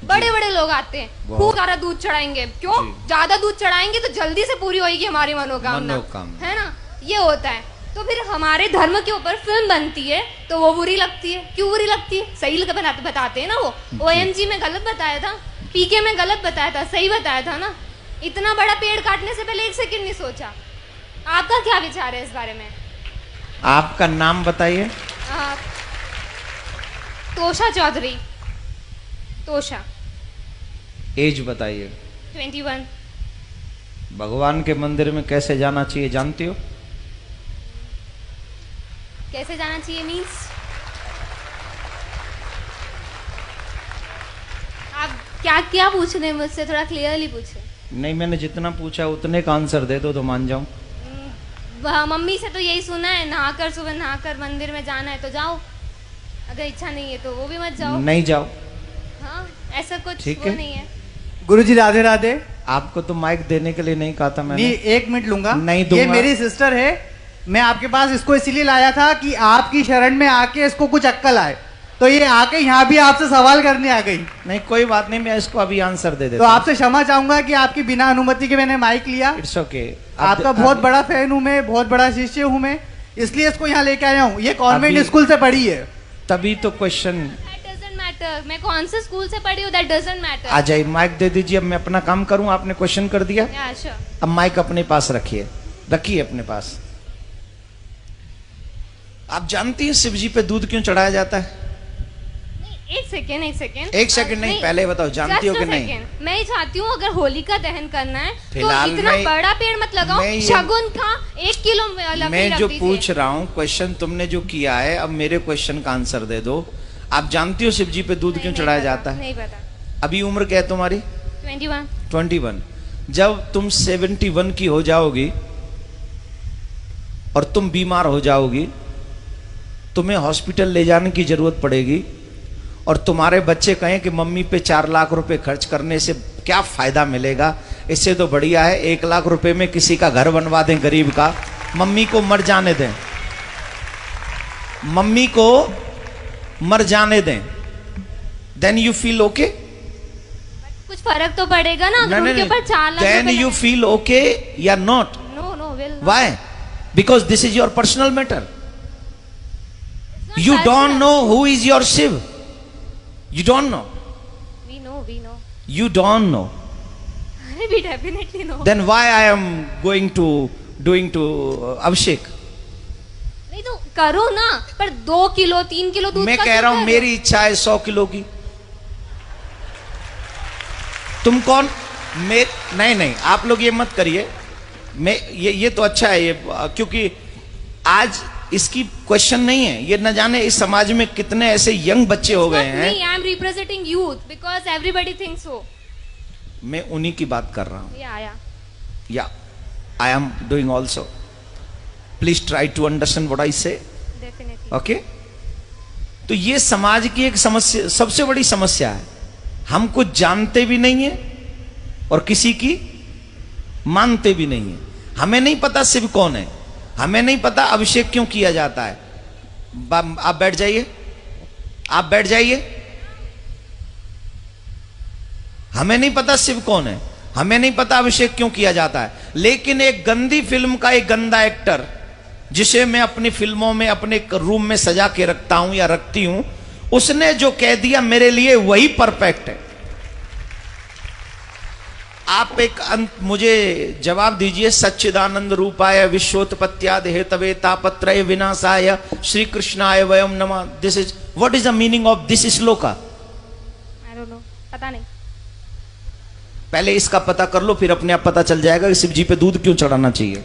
बड़े बड़े लोग आते हैं, खूब सारा दूध चढ़ाएंगे। क्यों? ज्यादा दूध चढ़ाएंगे तो जल्दी से पूरी होगी हमारी मनोकामना, है ना? ये होता है। तो फिर हमारे धर्म के ऊपर फिल्म बनती है तो वो बुरी लगती है। क्यों बुरी लगती है? सही बताते हैं ना। वो OMG में गलत बताया था, PK में गलत बताया था, सही बताया था ना। इतना बड़ा पेड़ काटने से पहले 1 सेकंड नहीं सोचा। आपका क्या विचार है इस बारे में? आपका नाम बताइए। तोषा चौधरी। तोषा। एज बताइए। 21। भगवान के मंदिर में कैसे जाना चाहिए जानती हो? कैसे जाना चाहिए मीन्स? आप क्या क्या पूछ रहे हैं मुझसे? थोड़ा क्लियरली पूछे। नहीं, मैंने जितना पूछा उतने का आंसर दे दो तो मान जाऊं। मम्मी से तो यही सुना है, नहाकर सुबह नहाकर मंदिर में जाना है तो जाओ, अगर इच्छा नहीं है तो वो भी मत जाओ। नहीं जाओ। हाँ, ऐसा कुछ ठीक वो है। नहीं है। गुरुजी राधे राधे। आपको तो माइक देने के लिए नहीं कहा था मैंने। नहीं, 1 मिनट लूंगा। नहीं दूंगा। ये मेरी सिस्टर है, मैं आपके पास इसको इसीलिए लाया था कि आपकी शरण में आके इसको कुछ अक्कल आए, तो ये आके यहाँ भी आपसे सवाल करने आ गई। नहीं, कोई बात नहीं, मैं इसको अभी आंसर दे तो देता हूं। आपसे क्षमा चाहूंगा कि आपकी बिना अनुमति के मैंने माइक लिया। It's okay. आपका बहुत बड़ा फैन हूँ मैं, बहुत बड़ा शिष्य हूँ मैं, इसलिए इसको यहाँ लेके आया हूँ। ये कॉन्वेंट स्कूल से पढ़ी है। तभी तो क्वेश्चन। That doesn't matter. मैं कौन से स्कूल से पढ़ी हूँ, that doesn't matter. आ जाइए, माइक दे दीजिए। अब मैं अपना काम करूं, आपने क्वेश्चन कर दिया। Yeah, sure. अब माइक अपने पास रखिए, रखिए अपने पास। आप जानती हैं शिव जी पे दूध क्यों चढ़ाया जाता है? एक सेकेंड। एक सेकंड नहीं, पहले बताओ जानती हो कि नहीं? मैं ही चाहती हूँ, अगर होलिका दहन करना है तो फिलहाल इतना मैं- बड़ा पेड़ मत लगाओ। शगुन का 1 किलो लकड़ी मैं रख जो दीजिए। पूछ रहा हूँ क्वेश्चन तुमने जो किया है, अब मेरे क्वेश्चन का आंसर दे दो। आप जानती हो शिव जी पे दूध क्यों चढ़ाया जाता है? नहीं पता। अभी उम्र क्या है तुम्हारी? 21। जब तुम 71 की हो जाओगी और तुम बीमार हो जाओगी, तुम्हें हॉस्पिटल ले जाने की जरूरत पड़ेगी और तुम्हारे बच्चे कहें कि मम्मी पे 4 लाख रुपए खर्च करने से क्या फायदा मिलेगा, इससे तो बढ़िया है 1 लाख रुपए में किसी का घर बनवा दें गरीब का, मम्मी को मर जाने दें, मम्मी को मर जाने दें। Then you feel okay? कुछ फर्क तो पड़ेगा ना अगर उनके ऊपर 4 lakh. Then you feel okay या not? No will. Why? Because this is your personal matter. You don't know who is your Shiv. You don't know. We know. You don't know. We definitely know. Then why I am going to doing to Abhishek? नहीं तो करो ना, पर 2 kilo 3 kilo दूध मैं का कह क्यों रहा हूं कर मेरी इच्छा है 100 किलो की। तुम कौन? नहीं, आप लोग ये मत करिए। मैं ये तो अच्छा है ये, क्योंकि आज इसकी क्वेश्चन नहीं है। ये न जाने इस समाज में कितने ऐसे यंग बच्चे हो गए हैं। नहीं, I am representing youth because everybody thinks so. मैं उन्हीं की बात कर रहा हूं। या I am doing also. Please try to understand what I say. Definitely. Okay? तो ये समाज की एक समस्या, सबसे बड़ी समस्या है। हम कुछ जानते भी नहीं है और किसी की मानते भी नहीं है। हमें नहीं पता शिव कौन है, हमें नहीं पता अभिषेक क्यों किया जाता है। आप बैठ जाइए, आप बैठ जाइए। हमें नहीं पता शिव कौन है, हमें नहीं पता अभिषेक क्यों किया जाता है। लेकिन एक गंदी फिल्म का एक गंदा एक्टर, जिसे मैं अपनी फिल्मों में अपने रूम में सजा के रखता हूं या रखती हूं, उसने जो कह दिया मेरे लिए वही परफेक्ट है। आप एक मुझे जवाब दीजिए। सच्चिदानंद रूपाय विश्वोत्पत्त्याद हेतवे तापत्रय विनाशाय श्री कृष्णाय वयम नमः। This is what is the meaning of this shloka? I don't know, पता नहीं। पहले इसका पता कर लो, फिर अपने आप पता चल जाएगा कि शिव जी पे दूध क्यों चढ़ाना चाहिए।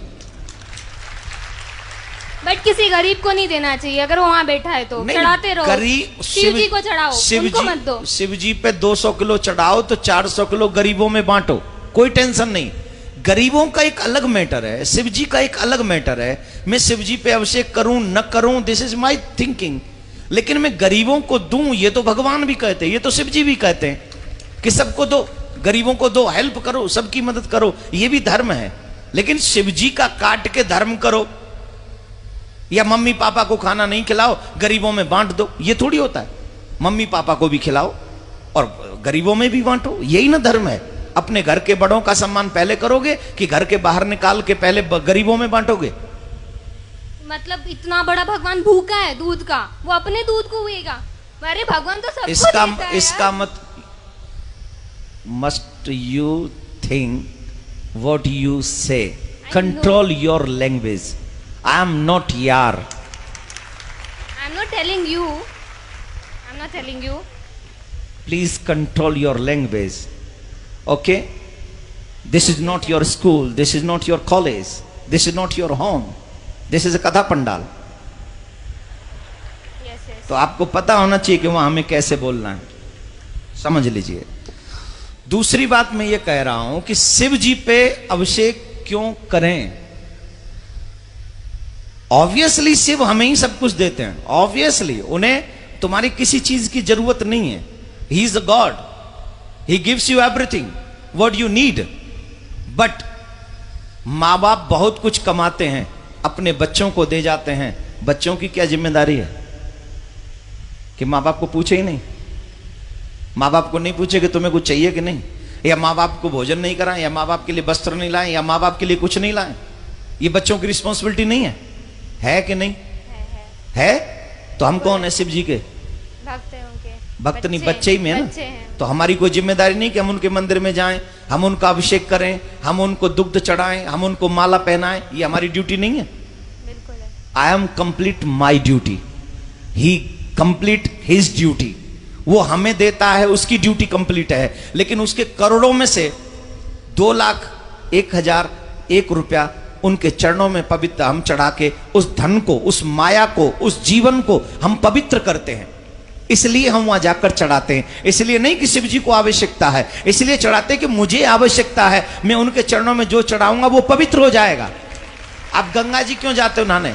बट किसी गरीब को नहीं देना चाहिए, अगर वो वहां बैठा है तो चढ़ाते रहो। गरीब शिव जी को चढ़ाओ, उनको मत दो। शिव जी पे 200 किलो चढ़ाओ तो 400 किलो गरीबों में बांटो, कोई टेंशन नहीं। गरीबों का एक अलग मैटर है, शिव जी का एक अलग मैटर है। मैं शिव जी पे अभिषेक करूं न करूं, दिस इज माई थिंकिंग। लेकिन मैं गरीबों को दूं, ये तो भगवान भी कहते हैं, ये तो शिव जी भी कहते हैं कि सबको दो, गरीबों को दो, हेल्प करो, सबकी मदद करो, ये भी धर्म है। लेकिन शिव जी का काट के धर्म करो या मम्मी पापा को खाना नहीं खिलाओ, गरीबों में बांट दो, ये थोड़ी होता है। मम्मी पापा को भी खिलाओ और गरीबों में भी बांटो, यही ना धर्म है। अपने घर के बड़ों का सम्मान पहले करोगे कि घर के बाहर निकाल के पहले गरीबों में बांटोगे? मतलब इतना बड़ा भगवान भूखा है दूध का, वो अपने दूध को हुएगा? अरे भगवान तो सबको देता है इसका मत must you think what you say, control your language. I am not यार, I am not telling you, I am not telling you. Please control your language, okay? This is not your school, this is not your college, this is not your home, this is a katha pandal. तो आपको पता होना चाहिए कि वहां हमें कैसे बोलना है, समझ लीजिए। दूसरी बात मैं ये कह रहा हूं कि शिव जी पे अभिषेक क्यों करें? ऑब्वियसली शिव हमें ही सब कुछ देते हैं, ऑब्वियसली उन्हें तुम्हारी किसी चीज की जरूरत नहीं है। He is the God, he gives you everything what you need. But मां बाप बहुत कुछ कमाते हैं, अपने बच्चों को दे जाते हैं। बच्चों की क्या जिम्मेदारी है कि माँ बाप को पूछे ही नहीं? माँ बाप को नहीं पूछे कि तुम्हें कुछ चाहिए कि नहीं, या माँ बाप को भोजन नहीं कराएं, या माँ बाप के लिए वस्त्र नहीं लाएं, या माँ बाप के लिए कुछ नहीं लाएं? ये बच्चों की रिस्पॉन्सिबिलिटी नहीं है कि नहीं? है। तो हम कौन है? शिव जी के भक्त हैं उनके। भक्त नहीं, बच्चे ही में है ना। तो हमारी कोई जिम्मेदारी नहीं कि हम उनके मंदिर में जाएं, हम उनका अभिषेक करें, हम उनको दुग्ध चढ़ाएं, हम उनको माला पहनाएं? ये हमारी ड्यूटी नहीं है? बिल्कुल है। I am complete my duty, he complete his duty. वो हमें देता है, उसकी ड्यूटी कंप्लीट है। लेकिन उसके करोड़ों में से 2,01,001 रुपया उनके चरणों में पवित्र हम चढ़ा के उस धन को, उस माया को, उस जीवन को हम पवित्र करते हैं। इसलिए हम वहां जाकर चढ़ाते हैं। इसलिए नहीं कि शिव जी को आवश्यकता है, इसलिए चढ़ाते कि मुझे आवश्यकता है, मैं उनके चरणों में जो चढ़ाऊंगा वो पवित्र हो जाएगा। आप गंगा जी क्यों जाते हो नहाने?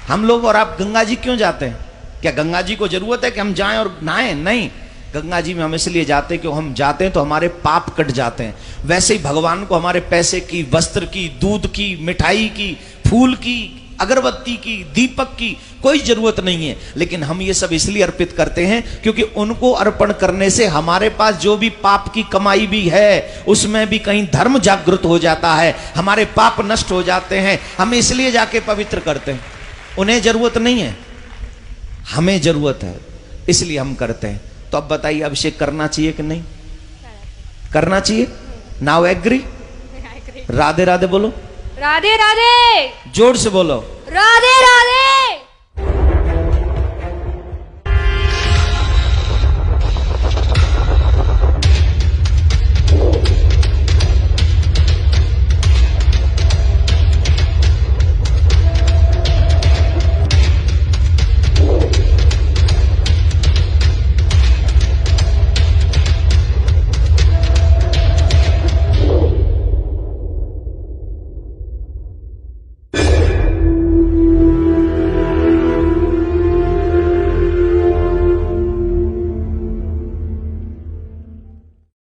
हम लोग और आप गंगा जी क्यों जाते हैं? क्या गंगा जी को जरूरत है कि हम जाएं और नहाएं? नहीं, गंगा जी में हम इसलिए जाते हैं कि हम जाते हैं तो हमारे पाप कट जाते हैं। वैसे ही भगवान को हमारे पैसे की, वस्त्र की, दूध की, मिठाई की, फूल की, अगरबत्ती की, दीपक की कोई जरूरत नहीं है। लेकिन हम ये सब इसलिए अर्पित करते हैं क्योंकि उनको अर्पण करने से हमारे पास जो भी पाप की कमाई भी है उसमें भी कहीं धर्म जागृत हो जाता है, हमारे पाप नष्ट हो जाते हैं। हम इसलिए जाके पवित्र करते हैं। उन्हें जरूरत नहीं है, हमें जरूरत है, इसलिए हम करते हैं। तो अब बताइए, अभिषेक करना चाहिए कि नहीं करना चाहिए? Now agree? राधे राधे बोलो, राधे राधे, जोर से बोलो, राधे राधे।